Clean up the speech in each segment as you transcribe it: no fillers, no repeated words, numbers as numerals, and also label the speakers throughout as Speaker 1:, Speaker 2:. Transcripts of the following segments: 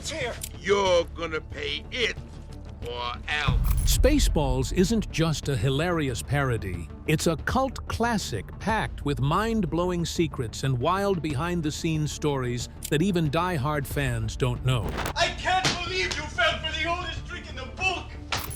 Speaker 1: It's here.
Speaker 2: You're gonna pay it or else.
Speaker 3: Spaceballs isn't just a hilarious parody. It's a cult classic packed with mind-blowing secrets and wild behind-the-scenes stories that even die-hard fans don't know.
Speaker 1: I can't believe you fell for the oldest trick in the book.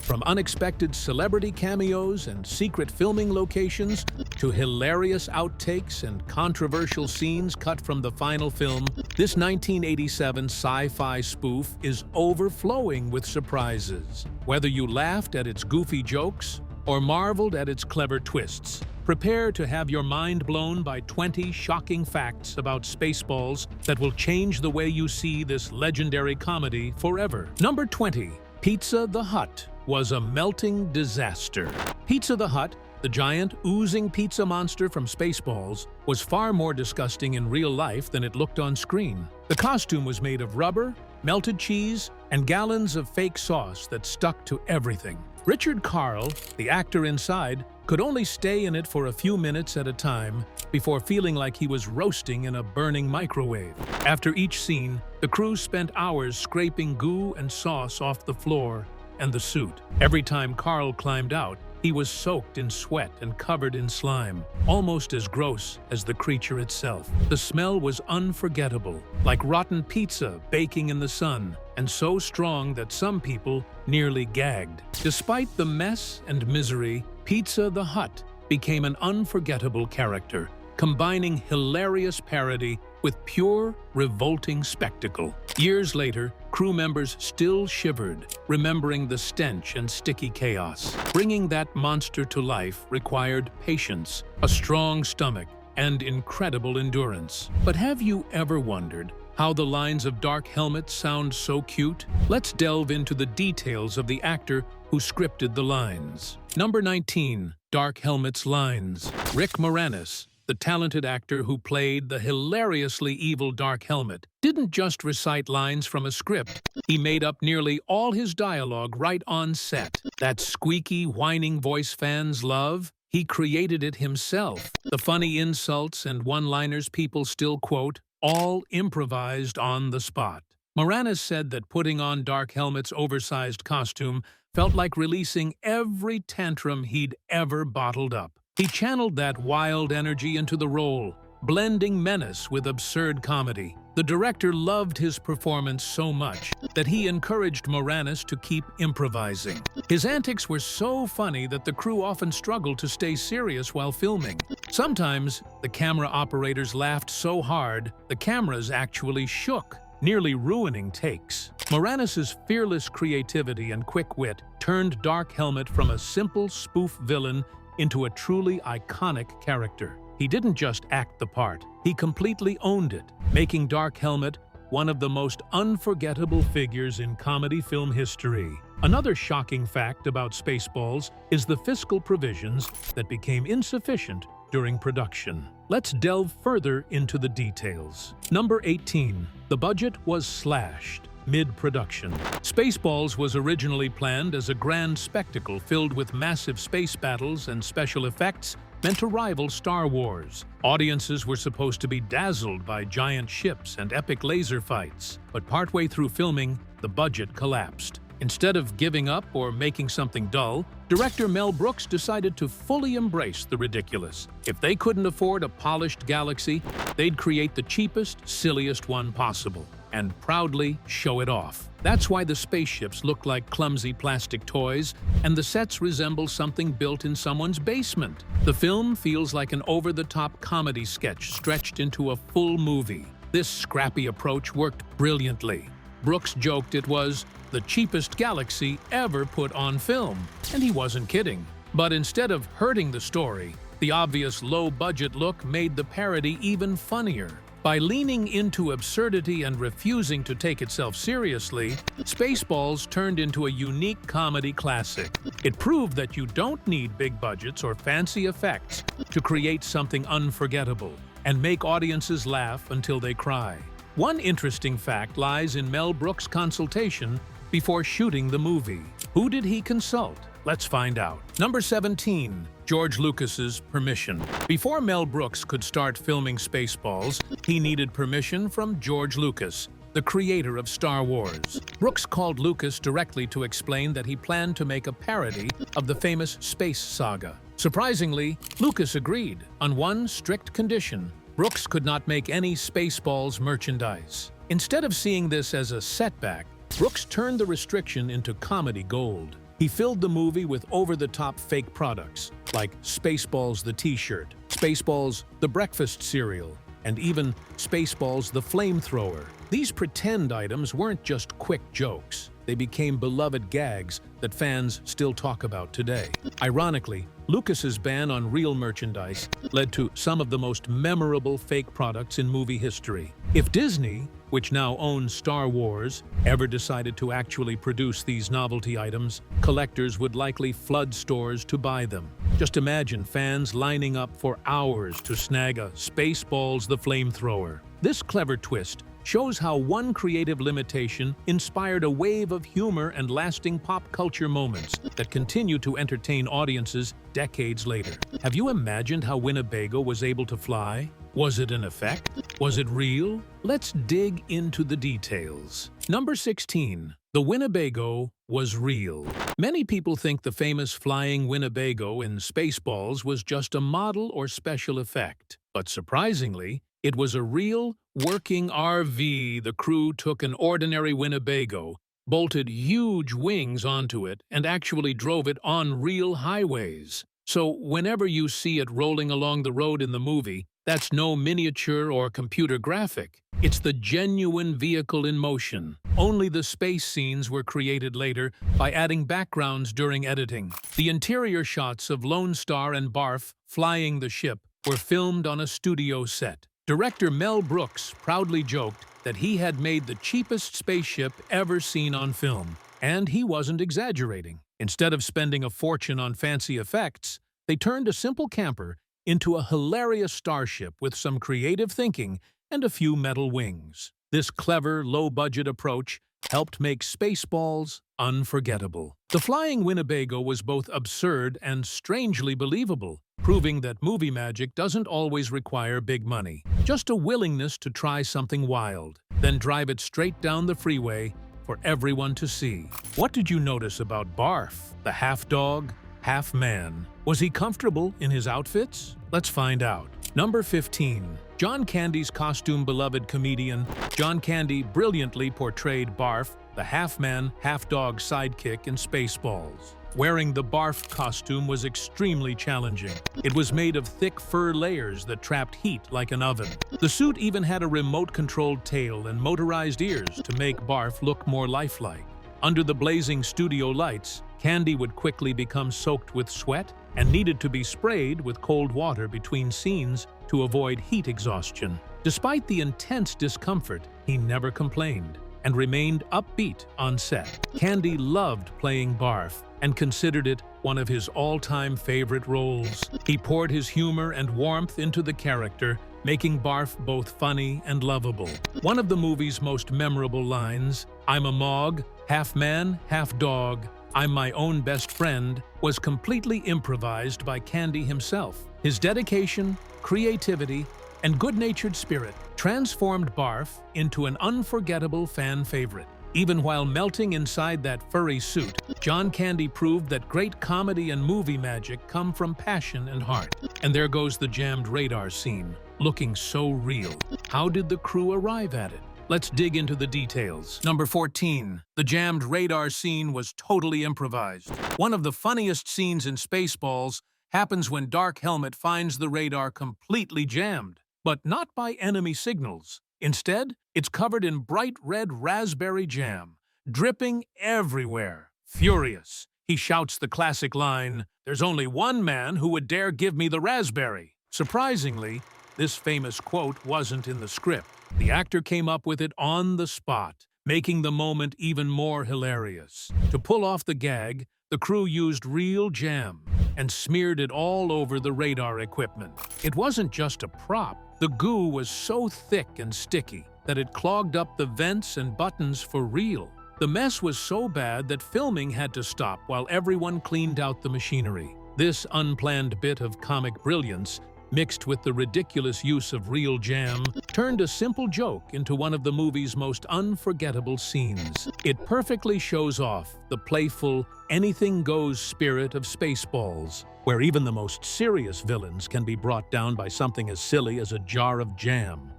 Speaker 3: From unexpected celebrity cameos and secret filming locations to hilarious outtakes and controversial scenes cut from the final film, this 1987 sci-fi spoof is overflowing with surprises. Whether you laughed at its goofy jokes or marveled at its clever twists, prepare to have your mind blown by 20 shocking facts about Spaceballs that will change the way you see this legendary comedy forever. Number 20. Pizza the Hut was a melting disaster. Pizza the Hut, the giant, oozing pizza monster from Spaceballs, was far more disgusting in real life than it looked on screen. The costume was made of rubber, melted cheese, and gallons of fake sauce that stuck to everything. Richard Carl, the actor inside, could only stay in it for a few minutes at a time before feeling like he was roasting in a burning microwave. After each scene, the crew spent hours scraping goo and sauce off the floor and the suit. Every time Carl climbed out, he was soaked in sweat and covered in slime, almost as gross as the creature itself. The smell was unforgettable, like rotten pizza baking in the sun, and so strong that some people nearly gagged. Despite the mess and misery, Pizza the Hut became an unforgettable character, combining hilarious parody with pure, revolting spectacle. Years later, crew members still shivered, remembering the stench and sticky chaos. Bringing that monster to life required patience, a strong stomach, and incredible endurance. But have you ever wondered how the lines of Dark Helmet sound so cute? Let's delve into the details of the actor who scripted the lines. Number 19. Dark Helmet's lines. Rick Moranis, the talented actor who played the hilariously evil Dark Helmet, didn't just recite lines from a script. He made up nearly all his dialogue right on set. That squeaky, whining voice fans love, he created it himself. The funny insults and one-liners people still quote, all improvised on the spot. Moranis said that putting on Dark Helmet's oversized costume felt like releasing every tantrum he'd ever bottled up. He channeled that wild energy into the role, blending menace with absurd comedy. The director loved his performance so much that he encouraged Moranis to keep improvising. His antics were so funny that the crew often struggled to stay serious while filming. Sometimes, the camera operators laughed so hard, the cameras actually shook, nearly ruining takes. Moranis' fearless creativity and quick wit turned Dark Helmet from a simple spoof villain into a truly iconic character. He didn't just act the part, he completely owned it, making Dark Helmet one of the most unforgettable figures in comedy film history. Another shocking fact about Spaceballs is the fiscal provisions that became insufficient during production. Let's delve further into the details. Number 18. The budget was slashed mid-production. Spaceballs was originally planned as a grand spectacle filled with massive space battles and special effects meant to rival Star Wars. Audiences were supposed to be dazzled by giant ships and epic laser fights, but partway through filming, the budget collapsed. Instead of giving up or making something dull, director Mel Brooks decided to fully embrace the ridiculous. If they couldn't afford a polished galaxy, they'd create the cheapest, silliest one possible and proudly show it off. That's why the spaceships look like clumsy plastic toys and the sets resemble something built in someone's basement. The film feels like an over-the-top comedy sketch stretched into a full movie. This scrappy approach worked brilliantly. Brooks joked it was the cheapest galaxy ever put on film, and he wasn't kidding. But instead of hurting the story, the obvious low-budget look made the parody even funnier. By leaning into absurdity and refusing to take itself seriously, Spaceballs turned into a unique comedy classic. It proved that you don't need big budgets or fancy effects to create something unforgettable and make audiences laugh until they cry. One interesting fact lies in Mel Brooks' consultation before shooting the movie. Who did he consult? Let's find out. Number 17. George Lucas's permission. Before Mel Brooks could start filming Spaceballs, he needed permission from George Lucas, the creator of Star Wars. Brooks called Lucas directly to explain that he planned to make a parody of the famous space saga. Surprisingly, Lucas agreed on one strict condition: Brooks could not make any Spaceballs merchandise. Instead of seeing this as a setback, Brooks turned the restriction into comedy gold. He filled the movie with over-the-top fake products, like Spaceballs the t-shirt, Spaceballs the breakfast cereal, and even Spaceballs the flamethrower. These pretend items weren't just quick jokes. They became beloved gags that fans still talk about today. Ironically, Lucas's ban on real merchandise led to some of the most memorable fake products in movie history. If Disney, which now owns Star Wars, ever decided to actually produce these novelty items, collectors would likely flood stores to buy them. Just imagine fans lining up for hours to snag a Spaceballs the flamethrower. This clever twist shows how one creative limitation inspired a wave of humor and lasting pop culture moments that continue to entertain audiences decades later. Have you imagined how Winnebago was able to fly? Was it an effect? Was it real? Let's dig into the details. Number 16. The Winnebago was real. Many people think the famous flying Winnebago in Spaceballs was just a model or special effect. But surprisingly, it was a real, working RV. The crew took an ordinary Winnebago, bolted huge wings onto it, and actually drove it on real highways. So whenever you see it rolling along the road in the movie, that's no miniature or computer graphic. It's the genuine vehicle in motion. Only the space scenes were created later by adding backgrounds during editing. The interior shots of Lone Star and Barf flying the ship were filmed on a studio set. Director Mel Brooks proudly joked that he had made the cheapest spaceship ever seen on film, and he wasn't exaggerating. Instead of spending a fortune on fancy effects, they turned a simple camper into a hilarious starship with some creative thinking and a few metal wings. This clever, low-budget approach helped make Spaceballs unforgettable. The flying Winnebago was both absurd and strangely believable, proving that movie magic doesn't always require big money. Just a willingness to try something wild, then drive it straight down the freeway for everyone to see. What did you notice about Barf, the half-dog, half-man? Was he comfortable in his outfits? Let's find out. Number 15. John Candy's costume-beloved comedian John Candy brilliantly portrayed Barf, the half-man, half-dog sidekick in Spaceballs. Wearing the Barf costume was extremely challenging. It was made of thick fur layers that trapped heat like an oven. The suit even had a remote-controlled tail and motorized ears to make Barf look more lifelike. Under the blazing studio lights, Candy would quickly become soaked with sweat and needed to be sprayed with cold water between scenes to avoid heat exhaustion. Despite the intense discomfort, he never complained and remained upbeat on set. Candy loved playing Barf and considered it one of his all-time favorite roles. He poured his humor and warmth into the character, making Barf both funny and lovable. One of the movie's most memorable lines, "I'm a Mog, half man, half dog, I'm my own best friend," was completely improvised by Candy himself. His dedication, creativity, and good-natured spirit transformed Barf into an unforgettable fan favorite. Even while melting inside that furry suit, John Candy proved that great comedy and movie magic come from passion and heart. And there goes the jammed radar scene, looking so real. How did the crew arrive at it? Let's dig into the details. Number 14. The jammed radar scene was totally improvised. One of the funniest scenes in Spaceballs happens when Dark Helmet finds the radar completely jammed, but not by enemy signals. Instead, it's covered in bright red raspberry jam, dripping everywhere. Furious, he shouts the classic line, "There's only one man who would dare give me the raspberry." Surprisingly, this famous quote wasn't in the script. The actor came up with it on the spot, making the moment even more hilarious. To pull off the gag, the crew used real jam and smeared it all over the radar equipment. It wasn't just a prop. The goo was so thick and sticky that it clogged up the vents and buttons for real. The mess was so bad that filming had to stop while everyone cleaned out the machinery. This unplanned bit of comic brilliance mixed with the ridiculous use of real jam, turned a simple joke into one of the movie's most unforgettable scenes. It perfectly shows off the playful, anything-goes spirit of Spaceballs, where even the most serious villains can be brought down by something as silly as a jar of jam.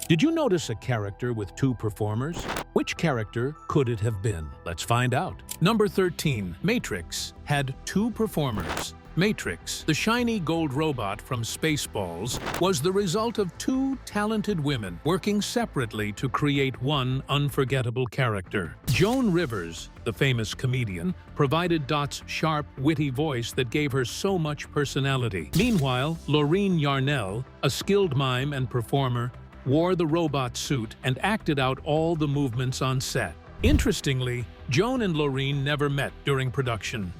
Speaker 3: Did you notice a character with two performers? Which character could it have been? Let's find out. Number 13, Matrix, had two performers. Matrix, the shiny gold robot from Spaceballs, was the result of two talented women working separately to create one unforgettable character. Joan Rivers, the famous comedian, provided Dot's sharp, witty voice that gave her so much personality. Meanwhile, Laureen Yarnell, a skilled mime and performer, wore the robot suit and acted out all the movements on set. Interestingly, Joan and Laureen never met during production.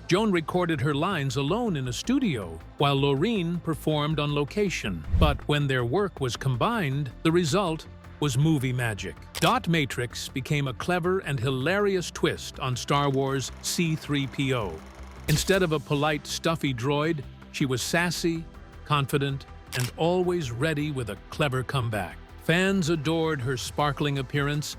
Speaker 3: Joan recorded her lines alone in a studio, while Laureen performed on location. But when their work was combined, the result was movie magic. Dot Matrix became a clever and hilarious twist on Star Wars C-3PO. Instead of a polite, stuffy droid, she was sassy, confident, and always ready with a clever comeback. Fans adored her sparkling appearance,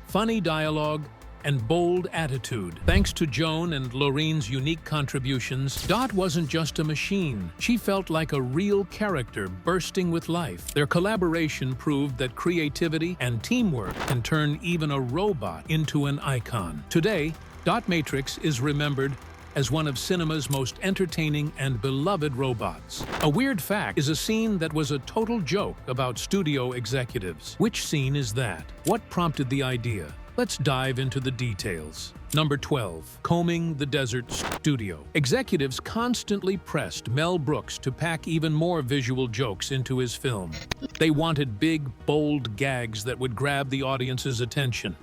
Speaker 3: funny dialogue, and bold attitude. Thanks to Joan and Laureen's unique contributions, Dot wasn't just a machine. She felt like a real character bursting with life. Their collaboration proved that creativity and teamwork can turn even a robot into an icon. Today, Dot Matrix is remembered as one of cinema's most entertaining and beloved robots. A weird fact is a scene that was a total joke about studio executives. Which scene is that? What prompted the idea? Let's dive into the details. Number 12. Combing the Desert Studio. Executives constantly pressed Mel Brooks to pack even more visual jokes into his film. They wanted big, bold gags that would grab the audience's attention.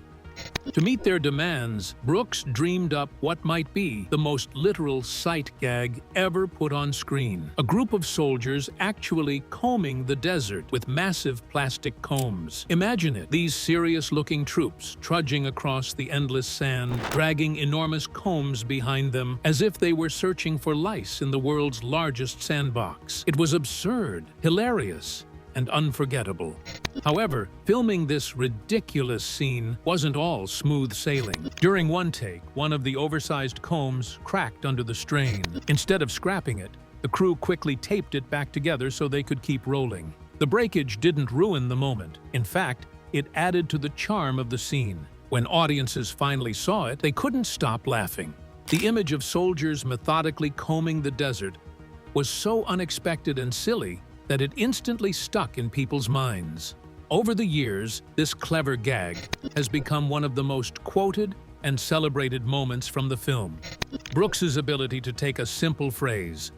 Speaker 3: To meet their demands, Brooks dreamed up what might be the most literal sight gag ever put on screen. A group of soldiers actually combing the desert with massive plastic combs. Imagine it, these serious-looking troops trudging across the endless sand, dragging enormous combs behind them as if they were searching for lice in the world's largest sandbox. It was absurd, hilarious, and unforgettable. However, filming this ridiculous scene wasn't all smooth sailing. During one take, one of the oversized combs cracked under the strain. Instead of scrapping it, the crew quickly taped it back together so they could keep rolling. The breakage didn't ruin the moment. In fact, it added to the charm of the scene. When audiences finally saw it, they couldn't stop laughing. The image of soldiers methodically combing the desert was so unexpected and silly that it instantly stuck in people's minds. Over the years, this clever gag has become one of the most quoted and celebrated moments from the film. Brooks's ability to take a simple phrase,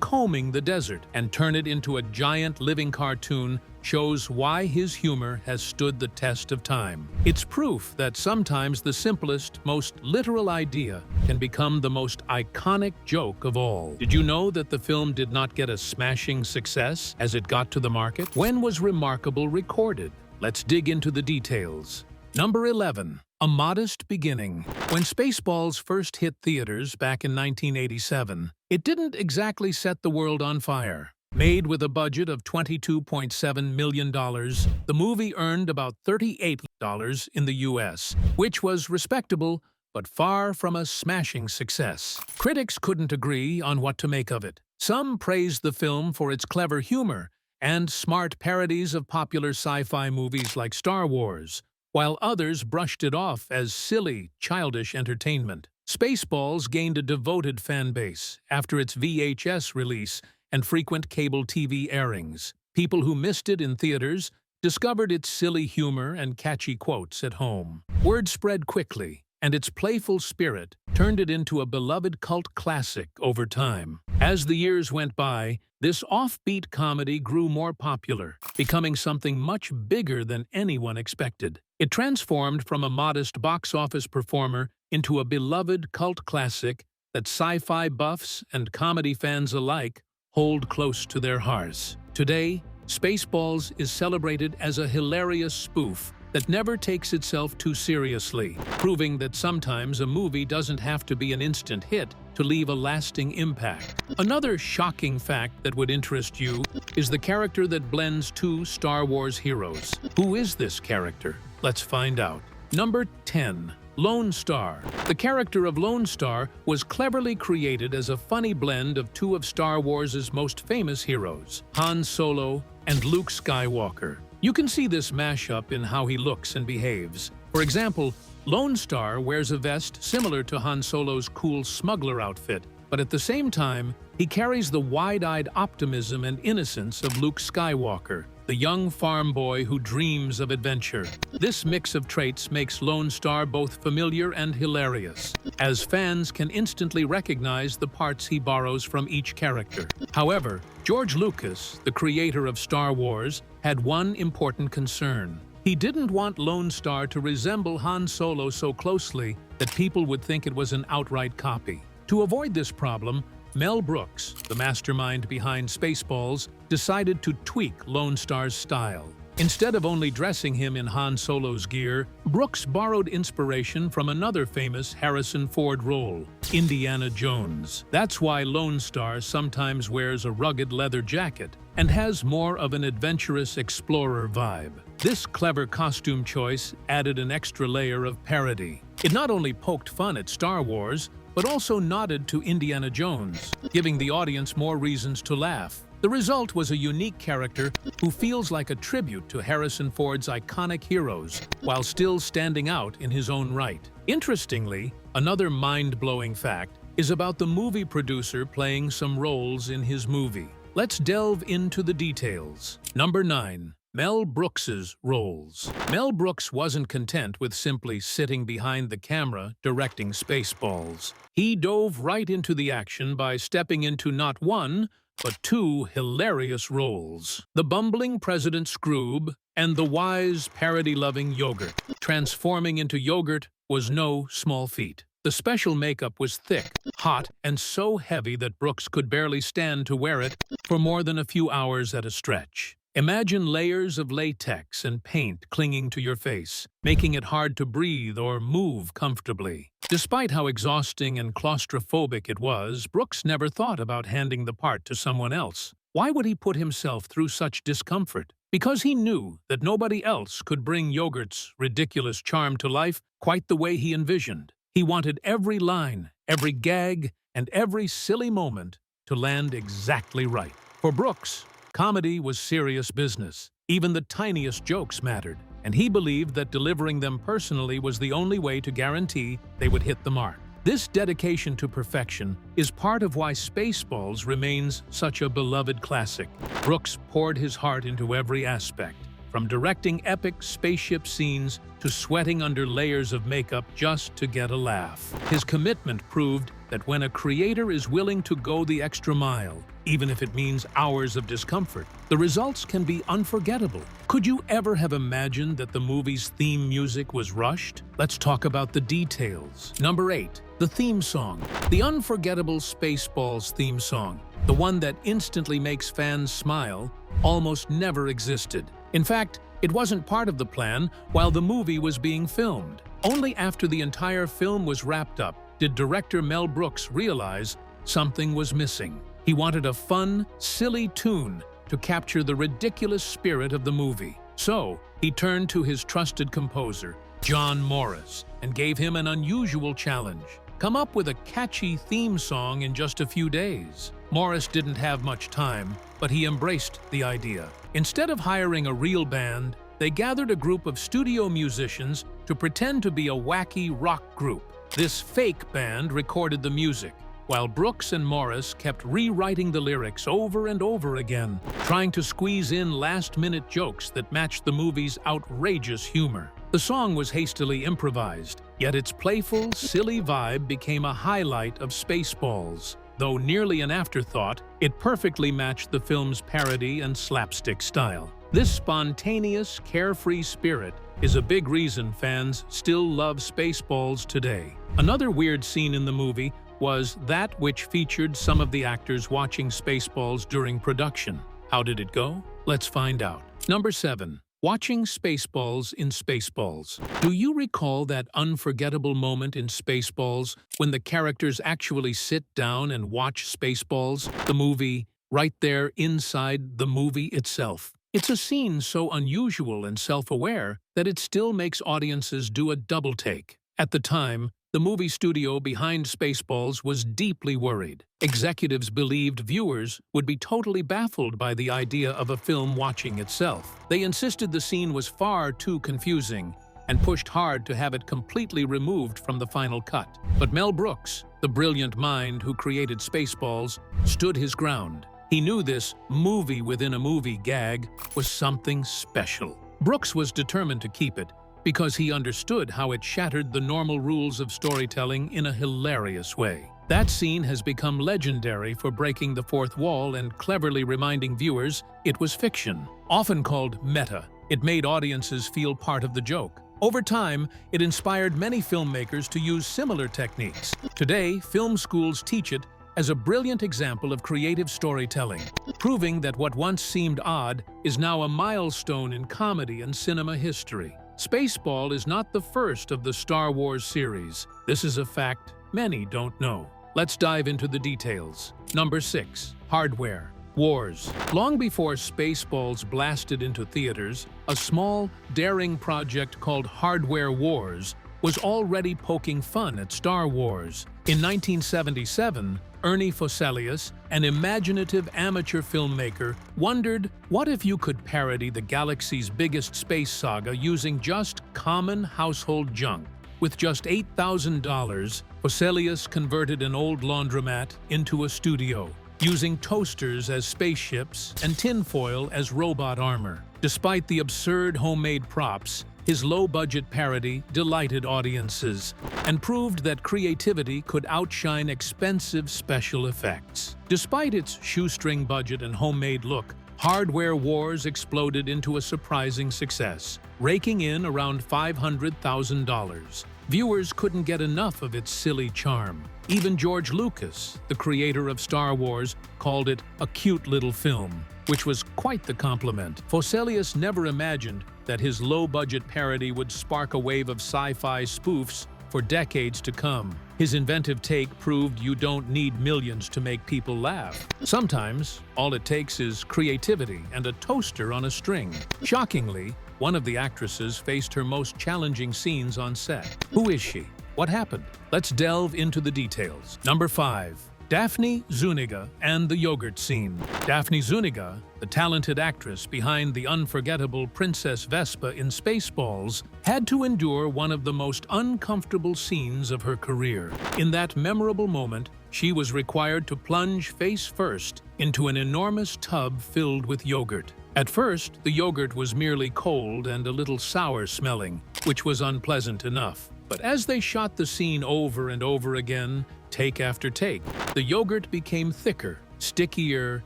Speaker 3: combing the desert, and turn it into a giant living cartoon shows why his humor has stood the test of time. It's proof that sometimes the simplest, most literal idea can become the most iconic joke of all. Did you know that the film did not get a smashing success as it got to the market? When was Remarkable recorded? Let's dig into the details. Number 11. A Modest Beginning. When Spaceballs first hit theaters back in 1987, it didn't exactly set the world on fire. Made with a budget of $22.7 million, the movie earned about $38 in the US, which was respectable but far from a smashing success. Critics couldn't agree on what to make of it. Some praised the film for its clever humor and smart parodies of popular sci-fi movies like Star Wars, while others brushed it off as silly, childish entertainment. Spaceballs gained a devoted fan base after its VHS release and frequent cable TV airings. People who missed it in theaters discovered its silly humor and catchy quotes at home. Word spread quickly, and its playful spirit turned it into a beloved cult classic over time. As the years went by, this offbeat comedy grew more popular, becoming something much bigger than anyone expected. It transformed from a modest box office performer into a beloved cult classic that sci-fi buffs and comedy fans alike hold close to their hearts. Today, Spaceballs is celebrated as a hilarious spoof that never takes itself too seriously, proving that sometimes a movie doesn't have to be an instant hit to leave a lasting impact. Another shocking fact that would interest you is the character that blends two Star Wars heroes. Who is this character? Let's find out. Number 10. Lone Star. The character of Lone Star was cleverly created as a funny blend of two of Star Wars' most famous heroes, Han Solo and Luke Skywalker. You can see this mashup in how he looks and behaves. For example, Lone Star wears a vest similar to Han Solo's cool smuggler outfit, but at the same time, he carries the wide-eyed optimism and innocence of Luke Skywalker, the young farm boy who dreams of adventure. This mix of traits makes Lone Star both familiar and hilarious, as fans can instantly recognize the parts he borrows from each character. However, George Lucas, the creator of Star Wars, had one important concern. He didn't want Lone Star to resemble Han Solo so closely that people would think it was an outright copy. To avoid this problem, Mel Brooks, the mastermind behind Spaceballs, decided to tweak Lone Star's style. Instead of only dressing him in Han Solo's gear, Brooks borrowed inspiration from another famous Harrison Ford role, Indiana Jones. That's why Lone Star sometimes wears a rugged leather jacket and has more of an adventurous explorer vibe. This clever costume choice added an extra layer of parody. It not only poked fun at Star Wars, but also nodded to Indiana Jones, giving the audience more reasons to laugh. The result was a unique character who feels like a tribute to Harrison Ford's iconic heroes, while still standing out in his own right. Interestingly, another mind-blowing fact is about the movie producer playing some roles in his movie. Let's delve into the details. Number 9. Mel Brooks Roles. Mel Brooks wasn't content with simply sitting behind the camera directing Spaceballs. He dove right into the action by stepping into not one, but two hilarious roles: the bumbling President Scroob and the wise, parody-loving Yogurt. Transforming into Yogurt was no small feat. The special makeup was thick, hot, and so heavy that Brooks could barely stand to wear it for more than a few hours at a stretch. Imagine layers of latex and paint clinging to your face, making it hard to breathe or move comfortably. Despite how exhausting and claustrophobic it was, Brooks never thought about handing the part to someone else. Why would he put himself through such discomfort? Because he knew that nobody else could bring Yogurt's ridiculous charm to life quite the way he envisioned. He wanted every line, every gag, and every silly moment to land exactly right. For Brooks, comedy was serious business. Even the tiniest jokes mattered, and he believed that delivering them personally was the only way to guarantee they would hit the mark. This dedication to perfection is part of why Spaceballs remains such a beloved classic. Brooks poured his heart into every aspect, from directing epic spaceship scenes to sweating under layers of makeup just to get a laugh. His commitment proved that when a creator is willing to go the extra mile, even if it means hours of discomfort, the results can be unforgettable. Could you ever have imagined that the movie's theme music was rushed? Let's talk about the details. Number 8. The theme song. The unforgettable Spaceballs theme song, the one that instantly makes fans smile, almost never existed. In fact, it wasn't part of the plan while the movie was being filmed. Only after the entire film was wrapped up did director Mel Brooks realize something was missing. He wanted a fun, silly tune to capture the ridiculous spirit of the movie. So, he turned to his trusted composer, John Morris, and gave him an unusual challenge: come up with a catchy theme song in just a few days. Morris didn't have much time, but he embraced the idea. Instead of hiring a real band, they gathered a group of studio musicians to pretend to be a wacky rock group. This fake band recorded the music, while Brooks and Morris kept rewriting the lyrics over and over again, trying to squeeze in last-minute jokes that matched the movie's outrageous humor. The song was hastily improvised, yet its playful, silly vibe became a highlight of Spaceballs. Though nearly an afterthought, it perfectly matched the film's parody and slapstick style. This spontaneous, carefree spirit is a big reason fans still love Spaceballs today. Another weird scene in the movie was that which featured some of the actors watching Spaceballs during production. How did it go? Let's find out. Number 7. Watching Spaceballs in Spaceballs. Do you recall that unforgettable moment in Spaceballs when the characters actually sit down and watch Spaceballs, the movie, right there inside the movie itself? It's a scene so unusual and self-aware that it still makes audiences do a double take. At the time, the movie studio behind Spaceballs was deeply worried. Executives believed viewers would be totally baffled by the idea of a film watching itself. They insisted the scene was far too confusing and pushed hard to have it completely removed from the final cut. But Mel Brooks, the brilliant mind who created Spaceballs, stood his ground. He knew this movie-within-a-movie gag was something special. Brooks was determined to keep it, because he understood how it shattered the normal rules of storytelling in a hilarious way. That scene has become legendary for breaking the fourth wall and cleverly reminding viewers it was fiction. Often called meta, it made audiences feel part of the joke. Over time, it inspired many filmmakers to use similar techniques. Today, film schools teach it as a brilliant example of creative storytelling, proving that what once seemed odd is now a milestone in comedy and cinema history. Spaceball is not the first of the Star Wars series. This is a fact many don't know. Let's dive into the details. Number 6. Hardware. Wars. Long before Spaceballs blasted into theaters, a small, daring project called Hardware Wars was already poking fun at Star Wars. In 1977, Ernie Foselius, an imaginative amateur filmmaker, wondered, what if you could parody the galaxy's biggest space saga using just common household junk? With just $8,000, Foselius converted an old laundromat into a studio, using toasters as spaceships and tinfoil as robot armor. Despite the absurd homemade props, his low-budget parody delighted audiences and proved that creativity could outshine expensive special effects. Despite its shoestring budget and homemade look, Hardware Wars exploded into a surprising success, raking in around $500,000. Viewers couldn't get enough of its silly charm. Even George Lucas, the creator of Star Wars, called it a cute little film, which was quite the compliment. Foselius never imagined that his low-budget parody would spark a wave of sci-fi spoofs for decades to come. His inventive take proved you don't need millions to make people laugh. Sometimes, all it takes is creativity and a toaster on a string. Shockingly, one of the actresses faced her most challenging scenes on set. Who is she? What happened? Let's delve into the details. Number 5. Daphne Zuniga and the yogurt scene. Daphne Zuniga, the talented actress behind the unforgettable Princess Vespa in Spaceballs, had to endure one of the most uncomfortable scenes of her career. In that memorable moment, she was required to plunge face first into an enormous tub filled with yogurt. At first, the yogurt was merely cold and a little sour smelling, which was unpleasant enough. But as they shot the scene over and over again, take after take, the yogurt became thicker, stickier,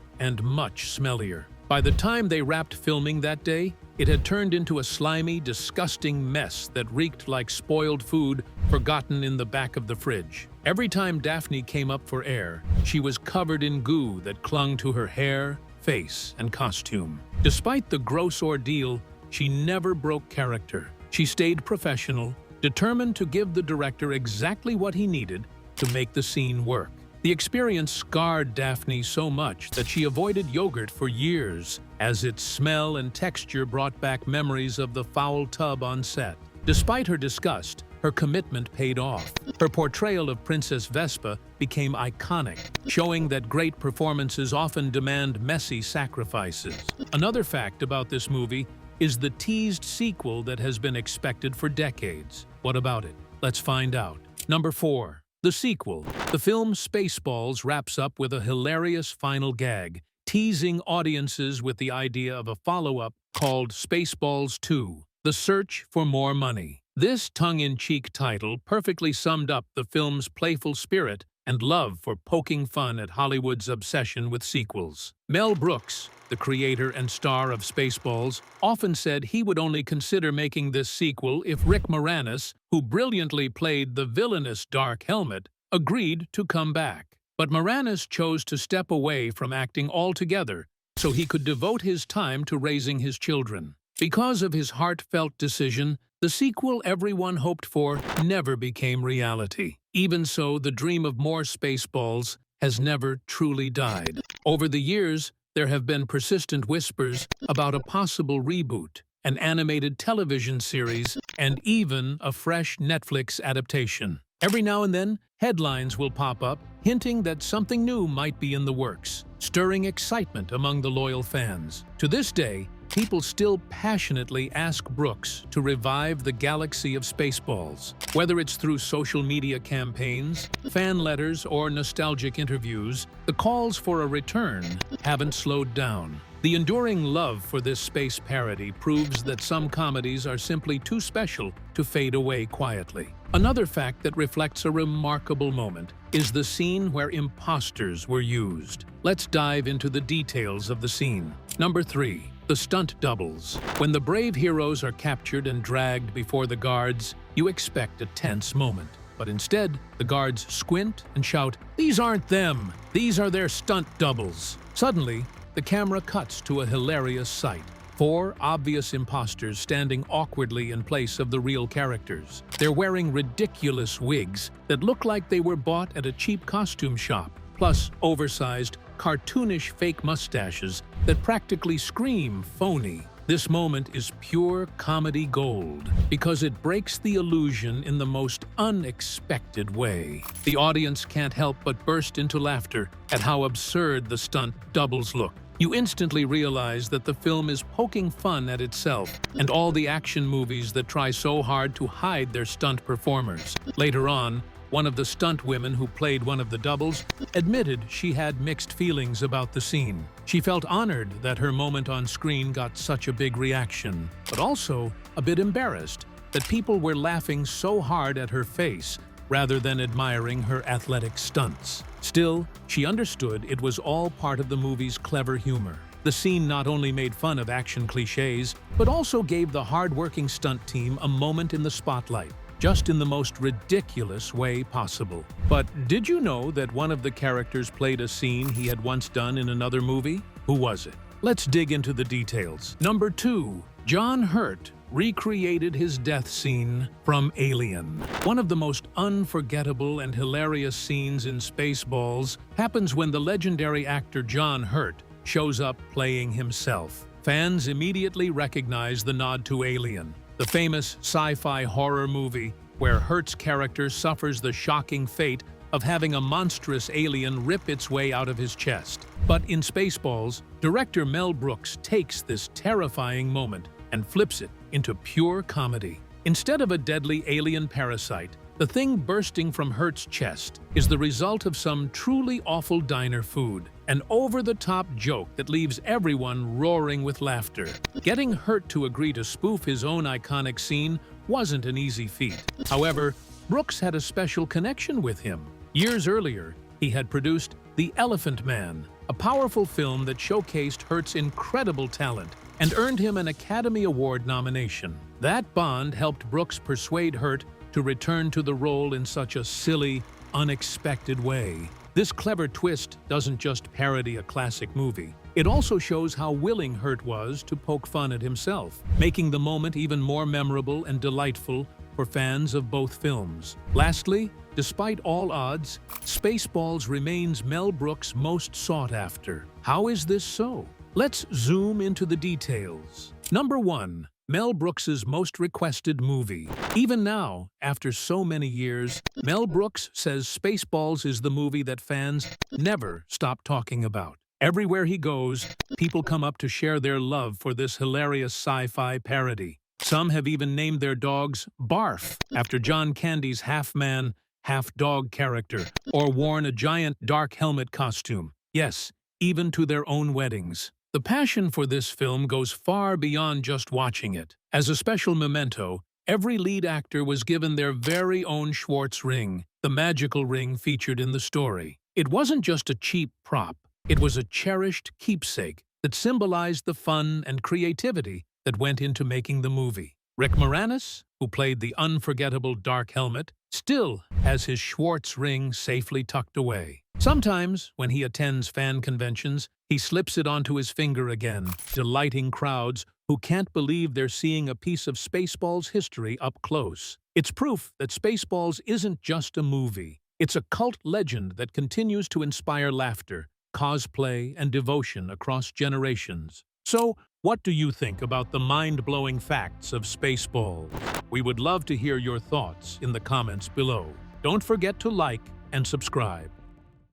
Speaker 3: and much smellier. By the time they wrapped filming that day, it had turned into a slimy, disgusting mess that reeked like spoiled food forgotten in the back of the fridge. Every time Daphne came up for air, she was covered in goo that clung to her hair, face, and costume. Despite the gross ordeal, she never broke character. She stayed professional, determined to give the director exactly what he needed to make the scene work. The experience scarred Daphne so much that she avoided yogurt for years, as its smell and texture brought back memories of the foul tub on set. Despite her disgust, her commitment paid off. Her portrayal of Princess Vespa became iconic, showing that great performances often demand messy sacrifices. Another fact about this movie is the teased sequel that has been expected for decades. What about it? Let's find out. Number 4. The sequel. The film Spaceballs wraps up with a hilarious final gag, teasing audiences with the idea of a follow-up called Spaceballs 2: The Search for More Money. This tongue-in-cheek title perfectly summed up the film's playful spirit and love for poking fun at Hollywood's obsession with sequels. Mel Brooks, the creator and star of Spaceballs, often said he would only consider making this sequel if Rick Moranis, who brilliantly played the villainous Dark Helmet, agreed to come back. But Moranis chose to step away from acting altogether so he could devote his time to raising his children. Because of his heartfelt decision, the sequel everyone hoped for never became reality. Even so, the dream of more Spaceballs has never truly died. Over the years, there have been persistent whispers about a possible reboot, an animated television series, and even a fresh Netflix adaptation. Every now and then, headlines will pop up hinting that something new might be in the works, stirring excitement among the loyal fans. To this day, people still passionately ask Brooks to revive the galaxy of Spaceballs. Whether it's through social media campaigns, fan letters, or nostalgic interviews, the calls for a return haven't slowed down. The enduring love for this space parody proves that some comedies are simply too special to fade away quietly. Another fact that reflects a remarkable moment is the scene where imposters were used. Let's dive into the details of the scene. Number 3. The stunt doubles. When the brave heroes are captured and dragged before the guards, you expect a tense moment. But instead, the guards squint and shout, "These aren't them! These are their stunt doubles!" Suddenly, the camera cuts to a hilarious sight. 4 obvious imposters standing awkwardly in place of the real characters. They're wearing ridiculous wigs that look like they were bought at a cheap costume shop, plus oversized, cartoonish fake mustaches that practically scream phony. This moment is pure comedy gold because it breaks the illusion in the most unexpected way. The audience can't help but burst into laughter at how absurd the stunt doubles look. You instantly realize that the film is poking fun at itself and all the action movies that try so hard to hide their stunt performers. Later on, one of the stunt women who played one of the doubles admitted she had mixed feelings about the scene. She felt honored that her moment on screen got such a big reaction, but also a bit embarrassed that people were laughing so hard at her face rather than admiring her athletic stunts. Still, she understood it was all part of the movie's clever humor. The scene not only made fun of action cliches, but also gave the hard-working stunt team a moment in the spotlight, just in the most ridiculous way possible. But did you know that one of the characters played a scene he had once done in another movie? Who was it? Let's dig into the details. Number 2. John Hurt recreated his death scene from Alien. One of the most unforgettable and hilarious scenes in Spaceballs happens when the legendary actor John Hurt shows up playing himself. Fans immediately recognize the nod to Alien, the famous sci-fi horror movie where Hurt's character suffers the shocking fate of having a monstrous alien rip its way out of his chest. But in Spaceballs, director Mel Brooks takes this terrifying moment and flips it into pure comedy. Instead of a deadly alien parasite, the thing bursting from Hurt's chest is the result of some truly awful diner food, an over-the-top joke that leaves everyone roaring with laughter. Getting Hurt to agree to spoof his own iconic scene wasn't an easy feat. However, Brooks had a special connection with him. Years earlier, he had produced The Elephant Man, a powerful film that showcased Hurt's incredible talent and earned him an Academy Award nomination. That bond helped Brooks persuade Hurt to return to the role in such a silly, unexpected way. This clever twist doesn't just parody a classic movie. It also shows how willing Hurt was to poke fun at himself, making the moment even more memorable and delightful for fans of both films. Lastly, despite all odds, Spaceballs remains Mel Brooks' most sought after. How is this so? Let's zoom into the details. Number 1. Mel Brooks's most requested movie. Even now, after so many years, Mel Brooks says Spaceballs is the movie that fans never stop talking about. Everywhere he goes, people come up to share their love for this hilarious sci-fi parody. Some have even named their dogs Barf, after John Candy's half-man, half-dog character, or worn a giant dark helmet costume. Yes, even to their own weddings. The passion for this film goes far beyond just watching it. As a special memento, every lead actor was given their very own Schwartz ring, the magical ring featured in the story. It wasn't just a cheap prop, it was a cherished keepsake that symbolized the fun and creativity that went into making the movie. Rick Moranis, who played the unforgettable Dark Helmet, still has his Schwartz ring safely tucked away. Sometimes, when he attends fan conventions, he slips it onto his finger again, delighting crowds who can't believe they're seeing a piece of Spaceballs history up close. It's proof that Spaceballs isn't just a movie. It's a cult legend that continues to inspire laughter, cosplay, and devotion across generations. So, what do you think about the mind-blowing facts of Spaceballs? We would love to hear your thoughts in the comments below. Don't forget to like and subscribe.